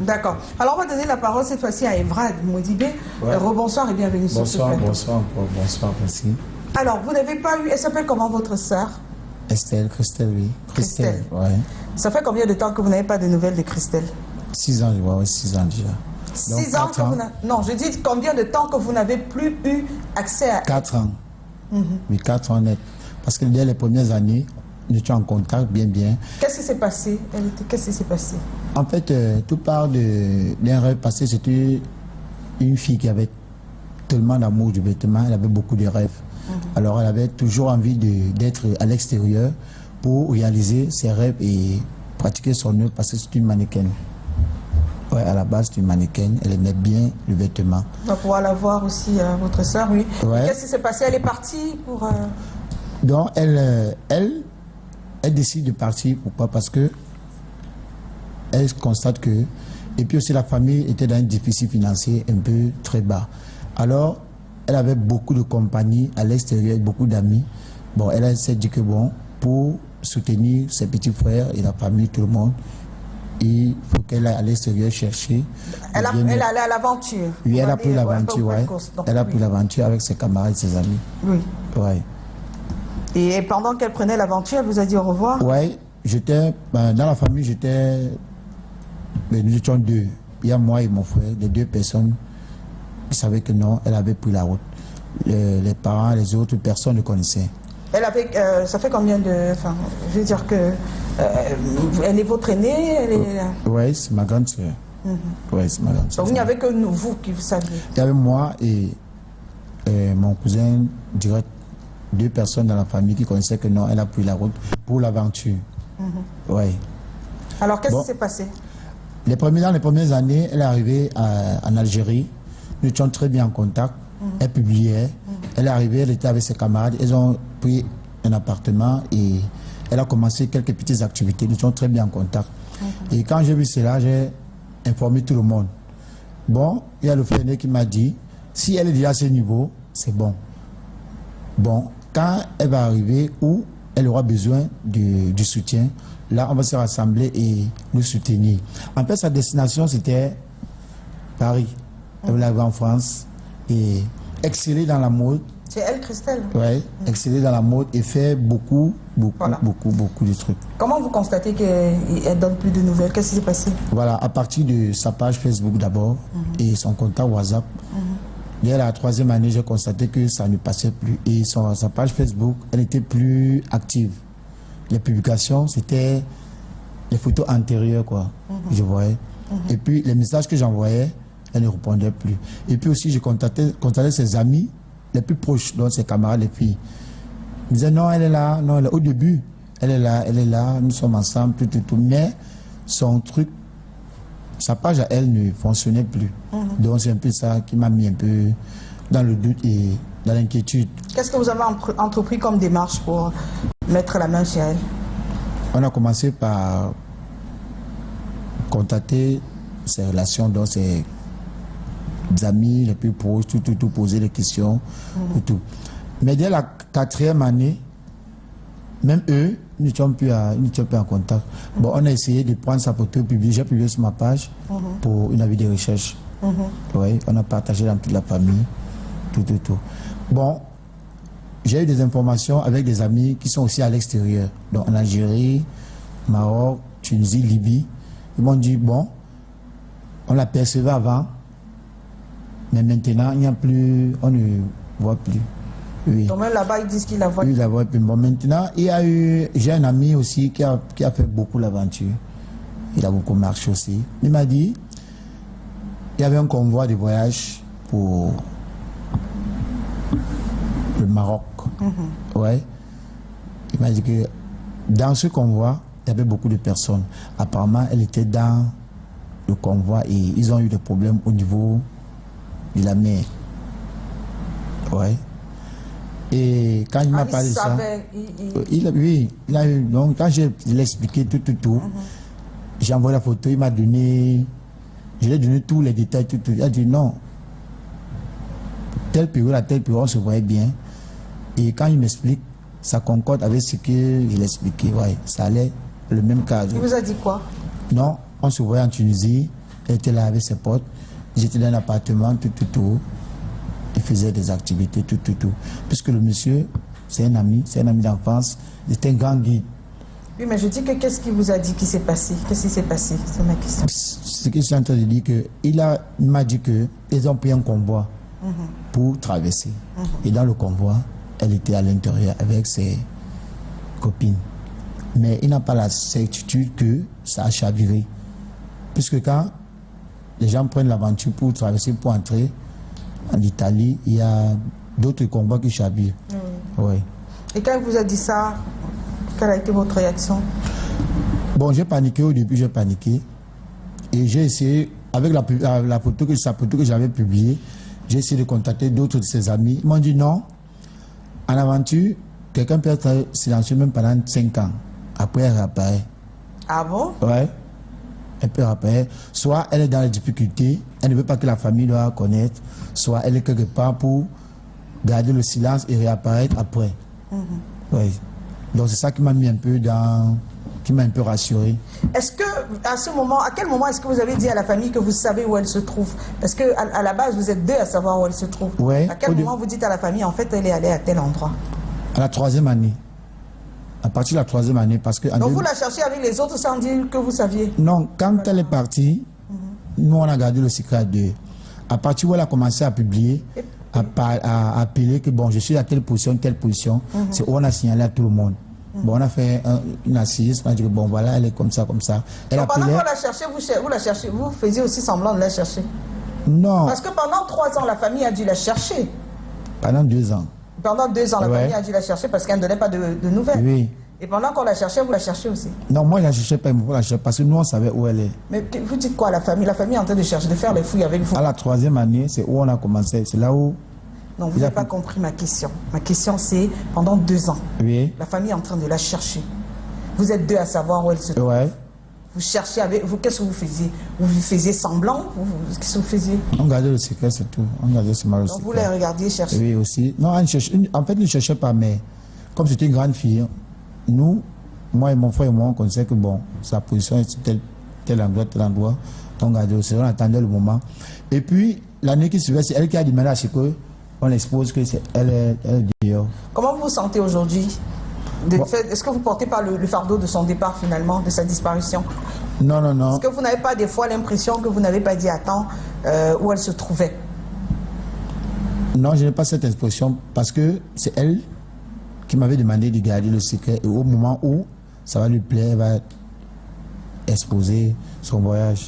D'accord. Alors on va donner la parole cette fois-ci à Evrad Modibé. Ouais. Rebonsoir et bienvenue sur ce Bonsoir, plateau. bonsoir, bonsoir, merci. Alors, vous n'avez pas eu... Elle s'appelle comment votre sœur? Estelle, Christelle, oui. Christelle. Ouais. Ça fait combien de temps que vous n'avez pas de nouvelles de Christelle? 6 ans, je vois, oui, 6 ans déjà. 6 ans que vous n'avez... Non, je dis combien de temps que vous n'avez plus eu accès à... 4 ans. Oui, 4 ans net. Parce que dès les premières années, nous étions en contact bien. Qu'est-ce qui s'est passé? Qu'est-ce qui s'est passé? En fait, tout part d'un rêve passé. C'était une fille qui avait tellement d'amour du vêtement, elle avait beaucoup de rêves. Alors elle avait toujours envie d'être à l'extérieur pour réaliser ses rêves et pratiquer son œuvre parce que c'est une mannequin. Ouais, à la base, c'est une mannequin, elle aimait bien le vêtement. On va pouvoir la voir aussi, votre sœur, oui. Ouais. Qu'est-ce qui s'est passé? Elle est partie pour... Donc elle décide de partir. Pourquoi? Parce que elle constate que... Et puis aussi la famille était dans un déficit financier un peu très bas. Alors, elle avait beaucoup de compagnies à l'extérieur, beaucoup d'amis. Bon, elle s'est dit que bon, pour soutenir ses petits frères et la famille, tout le monde, il faut qu'elle aille à l'extérieur chercher. Elle allait à l'aventure. Oui, elle a pris l'aventure, ouais. Elle a pris l'aventure avec ses camarades, ses amis. Oui. Ouais. Et pendant qu'elle prenait l'aventure, elle vous a dit au revoir? Ouais, j'étais... dans la famille, nous étions deux. Il y a moi et mon frère, les deux personnes qui savaient que non, elle avait pris la route. Les parents, les autres personnes ne connaissaient. Elle avait, ça fait combien de... Enfin, je veux dire que... elle est votre aînée, elle est... Oui, c'est ma grande soeur. Oui, c'est ma grande soeur. Donc il n'y avait que vous qui vous saviez. Il y avait moi et mon cousin direct, deux personnes dans la famille qui connaissaient que non, elle a pris la route pour l'aventure. Oui. Alors qu'est-ce qui s'est passé? Dans les premières années, elle est arrivée en Algérie. Nous étions très bien en contact. Elle publiait. Elle est arrivée, elle était avec ses camarades. Ils ont pris un appartement et elle a commencé quelques petites activités. Nous étions très bien en contact. Et quand j'ai vu cela, j'ai informé tout le monde. Bon, il y a le frère qui m'a dit, si elle est déjà à ce niveau, c'est bon. Bon, quand elle va arriver où elle aura besoin du soutien, là, on va se rassembler et nous soutenir. En fait, sa destination, c'était Paris. Elle voulait arriver en France et exceller dans la mode. C'est elle, Christelle? Oui, exceller dans la mode et faire beaucoup de trucs. Comment vous constatez qu'elle donne plus de nouvelles? Qu'est-ce qui s'est passé? Voilà, à partir de sa page Facebook d'abord et son contact WhatsApp. Dès la 3e année, j'ai constaté que ça ne passait plus. Et sa page Facebook, elle n'était plus active. Les publications, c'était les photos antérieures, quoi. Je voyais. Et puis, les messages que j'envoyais, elle ne répondait plus. Et puis aussi, je contactais ses amis les plus proches, donc ses camarades, les filles. Ils disaient, non, elle est là, non, elle est... Au début, elle est là, nous sommes ensemble, tout. Mais son truc, sa page à elle ne fonctionnait plus. Donc, c'est un peu ça qui m'a mis un peu dans le doute et dans l'inquiétude. Qu'est-ce que vous avez entrepris comme démarche pour mettre la main sur elle? On a commencé par contacter ses relations, donc ses amis les plus proches, tout, poser des questions, tout. Mais dès la 4e année, même eux, nous n'étions plus en contact. Bon, on a essayé de prendre sa photo, j'ai publié sur ma page pour une avis de recherche. Oui, on a partagé dans toute la famille, tout. Bon, j'ai eu des informations avec des amis qui sont aussi à l'extérieur, donc en Algérie, Maroc, Tunisie, Libye. Ils m'ont dit, bon, on la percevait avant, mais maintenant, il n'y a plus, on ne voit plus. Oui. Donc même là-bas, ils disent qu'ils la voient. Oui, la voient plus. Bon, maintenant, j'ai un ami aussi qui a fait beaucoup l'aventure. Il a beaucoup marché aussi. Il m'a dit, il y avait un convoi de voyage pour le Maroc. Ouais. Il m'a dit que dans ce convoi, il y avait beaucoup de personnes. Apparemment, elle était dans le convoi et ils ont eu des problèmes au niveau de la mer. Ouais. Et quand il m'a parlé de ça, il a eu. Donc, quand je l'ai expliqué tout, j'ai envoyé la photo, il m'a donné. Je lui ai donné tous les détails, tout. Il a dit non. Telle période à telle période, on se voyait bien. Et quand il m'explique, ça concorde avec ce que je l'expliquais. Ouais, ça allait le même cas. Il vous a dit quoi? Non, On se voyait en Tunisie, elle était là avec ses potes. J'étais dans un appartement, tout. Il faisait des activités, tout. Puisque le monsieur, c'est un ami d'enfance, il était un grand guide. Oui, mais je dis que qu'est-ce qu'il vous a dit qui s'est passé? Qu'est-ce qui s'est passé? C'est ma question. Ce que je suis en train de dire, il m'a dit qu'ils ont pris un convoi pour traverser. Et dans le convoi, elle était à l'intérieur avec ses copines. Mais il n'a pas la certitude que ça a chaviré. Puisque quand les gens prennent l'aventure pour traverser, pour entrer en Italie, il y a d'autres convois qui chavirent. Oui. Et quand il vous a dit ça, quelle a été votre réaction? Bon, j'ai paniqué au début, Et j'ai essayé, avec sa photo que j'avais publiée, j'ai essayé de contacter d'autres de ses amis. Ils m'ont dit non. En aventure, quelqu'un peut être silencieux même pendant 5 ans. Après, elle réapparaît. Ah bon? Ouais. Elle peut réapparaître. Soit elle est dans les difficultés, elle ne veut pas que la famille doit connaître, soit elle est quelque part pour garder le silence et réapparaître après. Oui. Donc c'est ça qui m'a mis un peu qui m'a un peu rassuré. Est-ce que, à quel moment est-ce que vous avez dit à la famille que vous savez où elle se trouve? Parce que à la base, vous êtes 2 à savoir où elle se trouve. Ouais, à quel moment vous dites à la famille, en fait, elle est allée à tel endroit? À la 3e année. À partir de la 3e année, parce que... Donc vous la cherchez avec les autres sans dire que vous saviez? Non, quand elle est partie, nous on a gardé le secret à 2. À partir où elle a commencé à publier, à appeler que bon, je suis à telle position, c'est où on a signalé à tout le monde. Bon, on a fait une assise, on a dit que bon voilà, elle est comme ça. Elle pendant qu'on la cherchait, vous faisiez aussi semblant de la chercher? Non. Parce que pendant 3 ans, la famille a dû la chercher. Pendant 2 ans. Pendant 2 ans, la famille a dû la chercher parce qu'elle ne donnait pas de nouvelles. Oui. Et pendant qu'on la cherchait, vous la cherchez aussi? Non, moi je la cherchais pas, moi la cherchais parce que nous on savait où elle est. Mais vous dites quoi à la famille? La famille est en train de chercher, de faire les fouilles avec vous? À la 3e année, c'est où on a commencé, c'est là où... Non, vous n'avez pas compris ma question. Ma question c'est, pendant 2 ans, oui. La famille est en train de la chercher. Vous êtes 2 à savoir où elle se trouve. Ouais. Vous cherchiez avec vous, qu'est-ce que vous faisiez? Vous faisiez semblant? Qu'est-ce que vous faisiez? On gardait le secret, c'est tout. On gardait ce mal. Donc vous les regardiez chercher? Oui, aussi. Non, en fait, elle ne cherchait pas, mais comme c'était une grande fille, nous, moi et mon frère et moi, on connaissait que bon, sa position est tel endroit. On gardait le secret, on attendait le moment. Et puis, l'année qui suivait, c'est elle qui a demandé à Chico, on l'expose que c'est elle est dehors. Comment vous vous sentez aujourd'hui? Est-ce que vous portez pas le fardeau de son départ finalement, de sa disparition? Non. Est-ce que vous n'avez pas des fois l'impression que vous n'avez pas dit à temps où elle se trouvait? Non, je n'ai pas cette expression parce que c'est elle qui m'avait demandé de garder le secret et au moment où ça va lui plaire, elle va exposer son voyage.